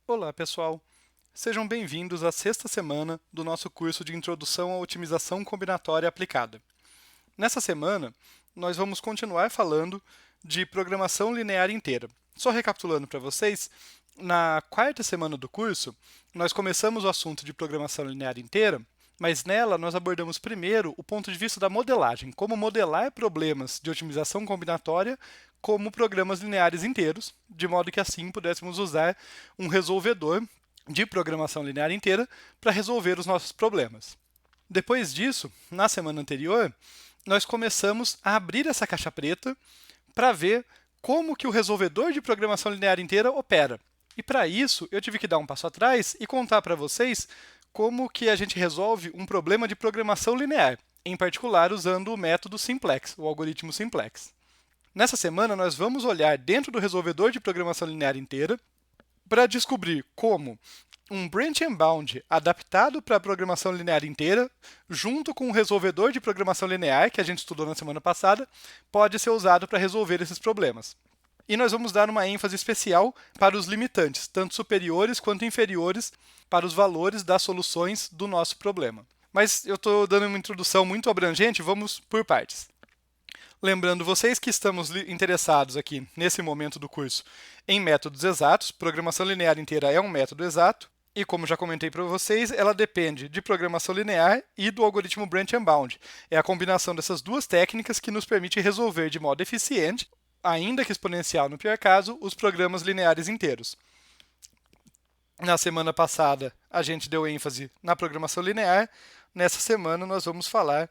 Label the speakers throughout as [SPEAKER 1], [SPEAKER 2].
[SPEAKER 1] Olá, pessoal! Sejam bem-vindos à sexta semana do nosso curso de Introdução à Otimização Combinatória Aplicada. Nessa semana, nós vamos continuar falando de programação linear inteira. Só recapitulando para vocês, na quarta semana do curso, nós começamos o assunto de programação linear inteira, mas nela nós abordamos primeiro o ponto de vista da modelagem, como modelar problemas de otimização combinatória como programas lineares inteiros, de modo que assim pudéssemos usar um resolvedor de programação linear inteira para resolver os nossos problemas. Depois disso, na semana anterior, nós começamos a abrir essa caixa preta para ver como que o resolvedor de programação linear inteira opera. E para isso, eu tive que dar um passo atrás e contar para vocês como que a gente resolve um problema de programação linear, em particular usando o método simplex, o algoritmo simplex. Nessa semana, nós vamos olhar dentro do resolvedor de programação linear inteira para descobrir como um branch and bound adaptado para a programação linear inteira, junto com um resolvedor de programação linear, que a gente estudou na semana passada, pode ser usado para resolver esses problemas. E nós vamos dar uma ênfase especial para os limitantes, tanto superiores quanto inferiores, para os valores das soluções do nosso problema. Mas eu estou dando uma introdução muito abrangente, vamos por partes. Lembrando vocês que estamos interessados aqui, nesse momento do curso, em métodos exatos. Programação linear inteira é um método exato. E, como já comentei para vocês, ela depende de programação linear e do algoritmo branch and bound. É a combinação dessas duas técnicas que nos permite resolver de modo eficiente, ainda que exponencial no pior caso, os programas lineares inteiros. Na semana passada, a gente deu ênfase na programação linear. Nessa semana, nós vamos falar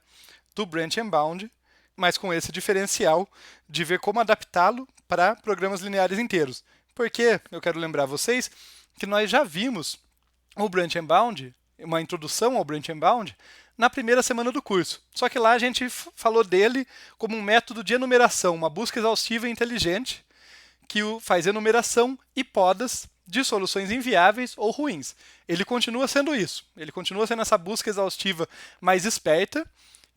[SPEAKER 1] do branch and bound, mas com esse diferencial de ver como adaptá-lo para programas lineares inteiros. Porque eu quero lembrar vocês que nós já vimos o branch and bound, uma introdução ao branch and bound, na primeira semana do curso. Só que lá a gente falou dele como um método de enumeração, uma busca exaustiva e inteligente que faz enumeração e podas de soluções inviáveis ou ruins. Ele continua sendo isso. Ele continua sendo essa busca exaustiva mais esperta,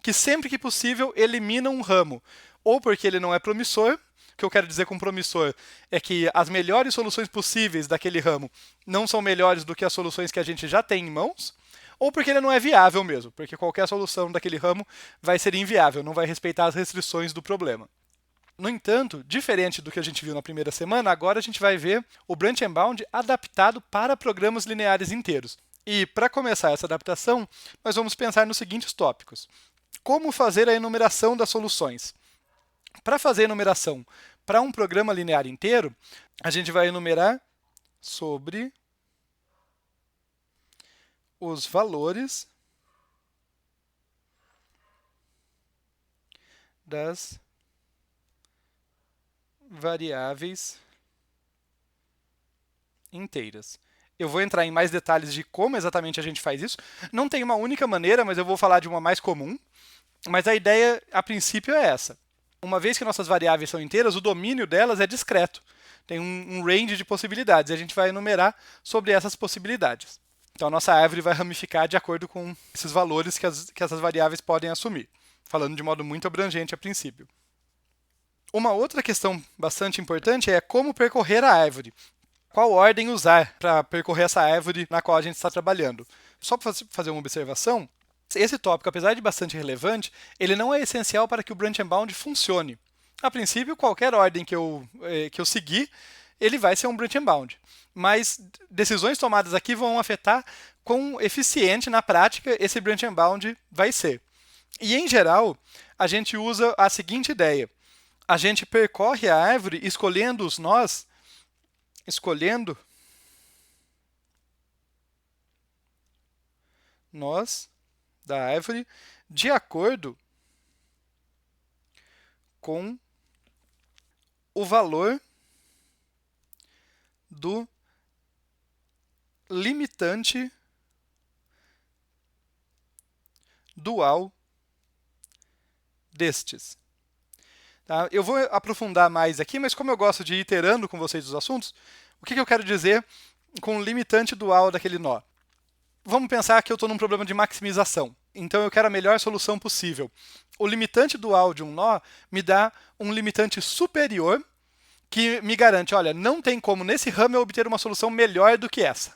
[SPEAKER 1] que sempre que possível elimina um ramo, ou porque ele não é promissor. O que eu quero dizer com promissor é que as melhores soluções possíveis daquele ramo não são melhores do que as soluções que a gente já tem em mãos, ou porque ele não é viável mesmo, porque qualquer solução daquele ramo vai ser inviável, não vai respeitar as restrições do problema. No entanto, diferente do que a gente viu na primeira semana, agora a gente vai ver o branch and bound adaptado para programas lineares inteiros. E para começar essa adaptação, nós vamos pensar nos seguintes tópicos. Como fazer a enumeração das soluções? Para fazer a enumeração para um programa linear inteiro, a gente vai enumerar sobre os valores das variáveis inteiras. Eu vou entrar em mais detalhes de como exatamente a gente faz isso. Não tem uma única maneira, mas eu vou falar de uma mais comum. Mas a ideia, a princípio, é essa. Uma vez que nossas variáveis são inteiras, o domínio delas é discreto. Tem um range de possibilidades, e a gente vai enumerar sobre essas possibilidades. Então, a nossa árvore vai ramificar de acordo com esses valores que essas variáveis podem assumir, falando de modo muito abrangente a princípio. Uma outra questão bastante importante é como percorrer a árvore. Qual ordem usar para percorrer essa árvore na qual a gente está trabalhando? Só para fazer uma observação, esse tópico, apesar de bastante relevante, ele não é essencial para que o branch and bound funcione. A princípio, qualquer ordem que eu seguir, ele vai ser um branch and bound. Mas decisões tomadas aqui vão afetar quão eficiente, na prática, esse branch and bound vai ser. E, em geral, a gente usa a seguinte ideia. A gente percorre a árvore escolhendo os nós, da árvore de acordo com o valor do limitante dual destes. Tá? Eu vou aprofundar mais aqui, mas como eu gosto de ir iterando com vocês os assuntos, o que eu quero dizer com o limitante dual daquele nó? Vamos pensar que eu estou num problema de maximização. Então, eu quero a melhor solução possível. O limitante dual de um nó me dá um limitante superior que me garante, olha, não tem como nesse ramo eu obter uma solução melhor do que essa.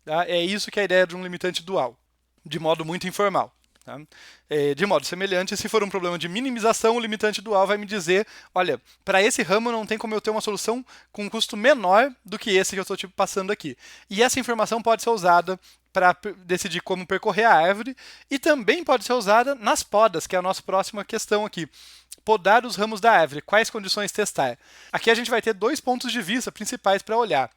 [SPEAKER 1] Tá? É isso que é a ideia de um limitante dual, de modo muito informal. Tá? De modo semelhante, se for um problema de minimização, o limitante dual vai me dizer, olha, para esse ramo não tem como eu ter uma solução com um custo menor do que esse que eu estou passando aqui. E essa informação pode ser usada para decidir como percorrer a árvore e também pode ser usada nas podas, que é a nossa próxima questão aqui. Podar os ramos da árvore, quais condições testar? Aqui a gente vai ter dois pontos de vista principais para olhar.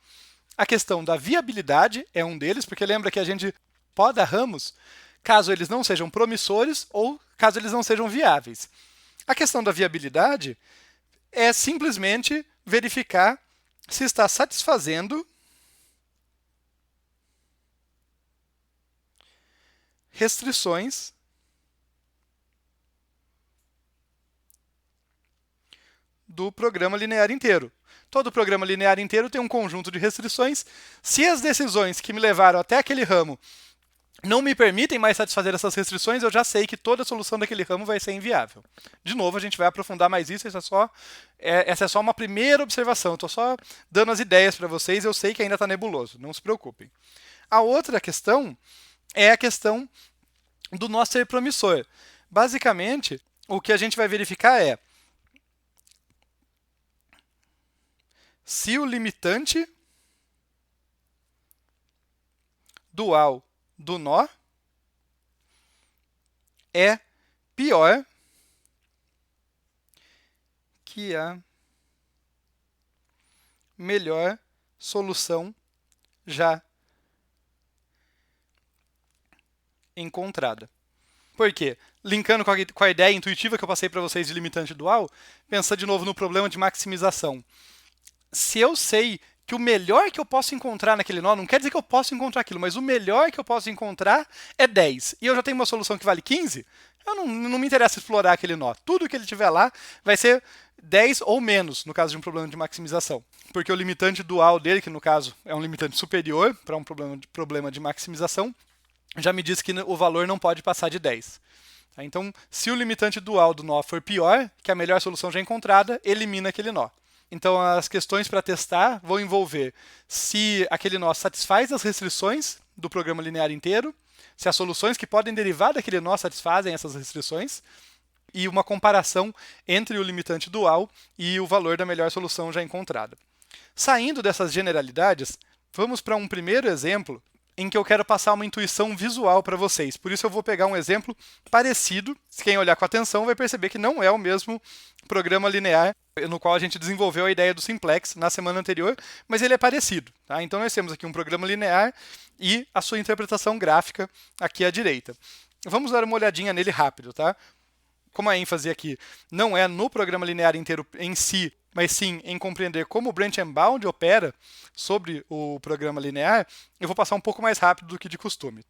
[SPEAKER 1] A questão da viabilidade é um deles, porque lembra que a gente poda ramos caso eles não sejam promissores ou caso eles não sejam viáveis. A questão da viabilidade é simplesmente verificar se está satisfazendo restrições do programa linear inteiro. Todo programa linear inteiro tem um conjunto de restrições. Se as decisões que me levaram até aquele ramo não me permitem mais satisfazer essas restrições, eu já sei que toda a solução daquele ramo vai ser inviável. De novo, a gente vai aprofundar mais isso, essa é só uma primeira observação. Estou só dando as ideias para vocês, eu sei que ainda está nebuloso, não se preocupem. A outra questão é a questão do nó ser promissor. Basicamente, o que a gente vai verificar é se o limitante dual do nó é pior que a melhor solução já encontrada. Por quê? Linkando com a ideia intuitiva que eu passei para vocês de limitante dual, pensa de novo no problema de maximização. Se eu sei que o melhor que eu posso encontrar naquele nó, não quer dizer que eu posso encontrar aquilo, mas o melhor que eu posso encontrar é 10, e eu já tenho uma solução que vale 15, eu não me interessa explorar aquele nó. Tudo que ele tiver lá vai ser 10 ou menos, no caso de um problema de maximização. Porque o limitante dual dele, que no caso é um limitante superior para um problema de maximização, já me diz que o valor não pode passar de 10. Então, se o limitante dual do nó for pior que a melhor solução já encontrada, elimina aquele nó. Então, as questões para testar vão envolver se aquele nó satisfaz as restrições do programa linear inteiro, se as soluções que podem derivar daquele nó satisfazem essas restrições, e uma comparação entre o limitante dual e o valor da melhor solução já encontrada. Saindo dessas generalidades, vamos para um primeiro exemplo em que eu quero passar uma intuição visual para vocês. Por isso eu vou pegar um exemplo parecido. Quem olhar com atenção vai perceber que não é o mesmo programa linear no qual a gente desenvolveu a ideia do simplex na semana anterior, mas ele é parecido. Tá? Então nós temos aqui um programa linear e a sua interpretação gráfica aqui à direita. Vamos dar uma olhadinha nele rápido. Tá? Como a ênfase aqui não é no programa linear inteiro em si, mas sim em compreender como o branch and bound opera sobre o programa linear, eu vou passar um pouco mais rápido do que de costume.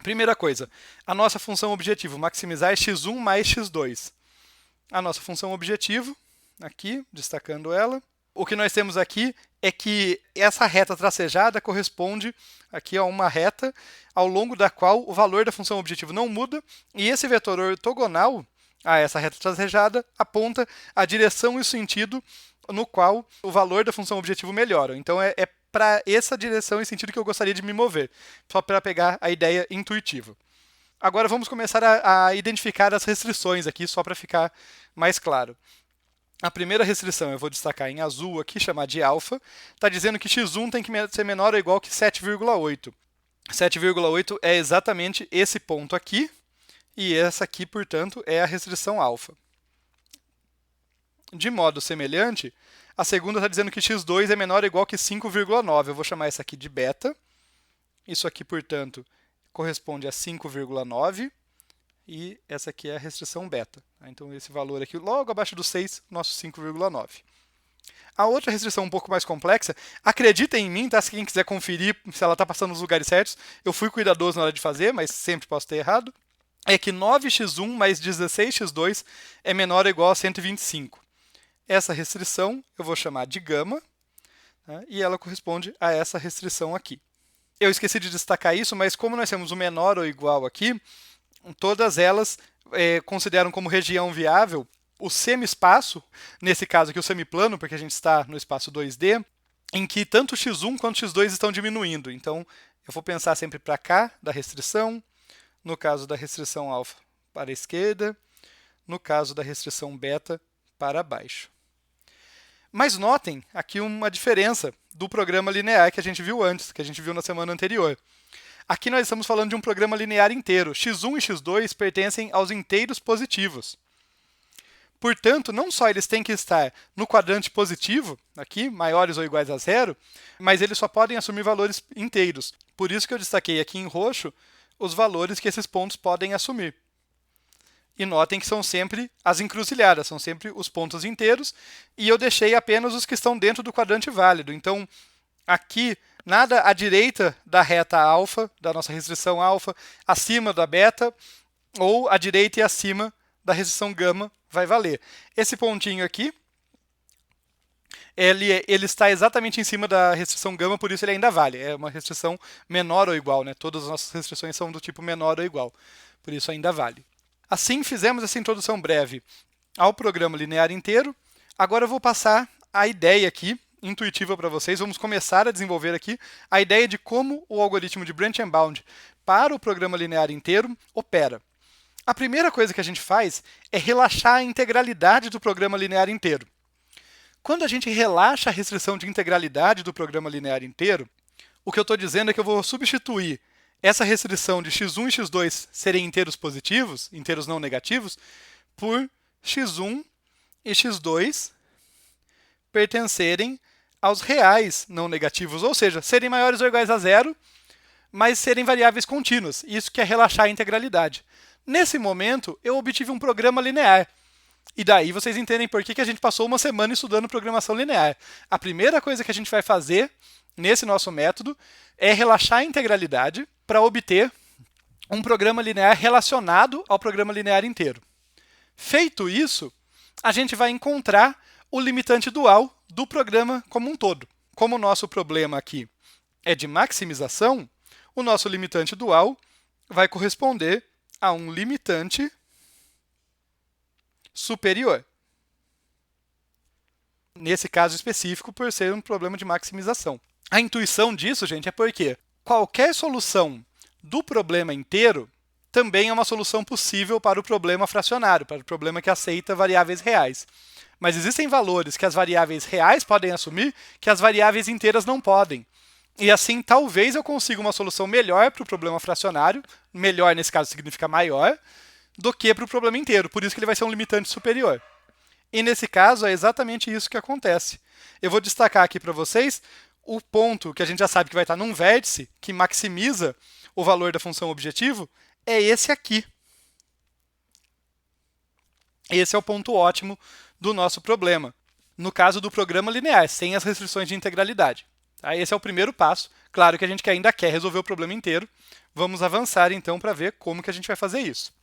[SPEAKER 1] Primeira coisa, a nossa função objetivo, maximizar x1 mais x2. A nossa função objetivo, aqui, destacando ela. O que nós temos aqui é que essa reta tracejada corresponde aqui a uma reta ao longo da qual o valor da função objetivo não muda, e esse vetor ortogonal a essa reta tracejada aponta a direção e o sentido no qual o valor da função objetivo melhora. Então, é para essa direção e sentido que eu gostaria de me mover, só para pegar a ideia intuitiva. Agora, vamos começar a identificar as restrições aqui, só para ficar mais claro. A primeira restrição eu vou destacar em azul aqui, chamar de alfa, está dizendo que x1 tem que ser menor ou igual que 7,8. 7,8 é exatamente esse ponto aqui, e essa aqui, portanto, é a restrição alfa. De modo semelhante, a segunda está dizendo que x2 é menor ou igual que 5,9. Eu vou chamar essa aqui de beta. Isso aqui, portanto, corresponde a 5,9. E essa aqui é a restrição beta. Então, esse valor aqui, logo abaixo do 6, nosso 5,9. A outra restrição um pouco mais complexa, acreditem em mim, tá? Se quem quiser conferir se ela está passando nos lugares certos, eu fui cuidadoso na hora de fazer, mas sempre posso ter errado, é que 9x1 mais 16x2 é menor ou igual a 125. Essa restrição eu vou chamar de gama, tá? E ela corresponde a essa restrição aqui. Eu esqueci de destacar isso, mas como nós temos o menor ou igual aqui, todas elas consideram como região viável o semi-espaço, nesse caso aqui o semiplano, porque a gente está no espaço 2D, em que tanto x1 quanto x2 estão diminuindo. Então, eu vou pensar sempre para cá da restrição, no caso da restrição alfa para a esquerda, no caso da restrição beta para baixo. Mas notem aqui uma diferença do programa linear que a gente viu antes, que a gente viu na semana anterior. Aqui nós estamos falando de um programa linear inteiro. x1 e x2 pertencem aos inteiros positivos. Portanto, não só eles têm que estar no quadrante positivo, aqui, maiores ou iguais a zero, mas eles só podem assumir valores inteiros. Por isso que eu destaquei aqui em roxo os valores que esses pontos podem assumir. E notem que são sempre as encruzilhadas, são sempre os pontos inteiros, e eu deixei apenas os que estão dentro do quadrante válido. Então, aqui, nada à direita da reta alfa, da nossa restrição alfa, acima da beta, ou à direita e acima da restrição gama vai valer. Esse pontinho aqui, ele está exatamente em cima da restrição gama, por isso ele ainda vale. É uma restrição menor ou igual, né? Todas as nossas restrições são do tipo menor ou igual, por isso ainda vale. Assim, fizemos essa introdução breve ao programa linear inteiro. Agora eu vou passar a ideia aqui, intuitiva para vocês. Vamos começar a desenvolver aqui a ideia de como o algoritmo de Branch and Bound para o programa linear inteiro opera. A primeira coisa que a gente faz é relaxar a integralidade do programa linear inteiro. Quando a gente relaxa a restrição de integralidade do programa linear inteiro, o que eu estou dizendo é que eu vou substituir essa restrição de x1 e x2 serem inteiros positivos, inteiros não negativos, por x1 e x2 pertencerem aos reais não negativos, ou seja, serem maiores ou iguais a zero, mas serem variáveis contínuas. Isso que é relaxar a integralidade. Nesse momento, eu obtive um programa linear. E daí vocês entendem por que a gente passou uma semana estudando programação linear. A primeira coisa que a gente vai fazer nesse nosso método é relaxar a integralidade para obter um programa linear relacionado ao programa linear inteiro. Feito isso, a gente vai encontrar o limitante dual do programa como um todo. Como o nosso problema aqui é de maximização, o nosso limitante dual vai corresponder a um limitante superior. Nesse caso específico, por ser um problema de maximização. A intuição disso, gente, é porque qualquer solução do problema inteiro também é uma solução possível para o problema fracionário, para o problema que aceita variáveis reais. Mas existem valores que as variáveis reais podem assumir que as variáveis inteiras não podem. E assim, talvez eu consiga uma solução melhor para o problema fracionário, melhor nesse caso significa maior, do que para o problema inteiro. Por isso que ele vai ser um limitante superior. E nesse caso, é exatamente isso que acontece. Eu vou destacar aqui para vocês o ponto que a gente já sabe que vai estar num vértice, que maximiza o valor da função objetivo, é esse aqui. Esse é o ponto ótimo do nosso problema. No caso do programa linear, sem as restrições de integralidade. Tá? Esse é o primeiro passo. Claro que a gente ainda quer resolver o problema inteiro. Vamos avançar, então, para ver como que a gente vai fazer isso.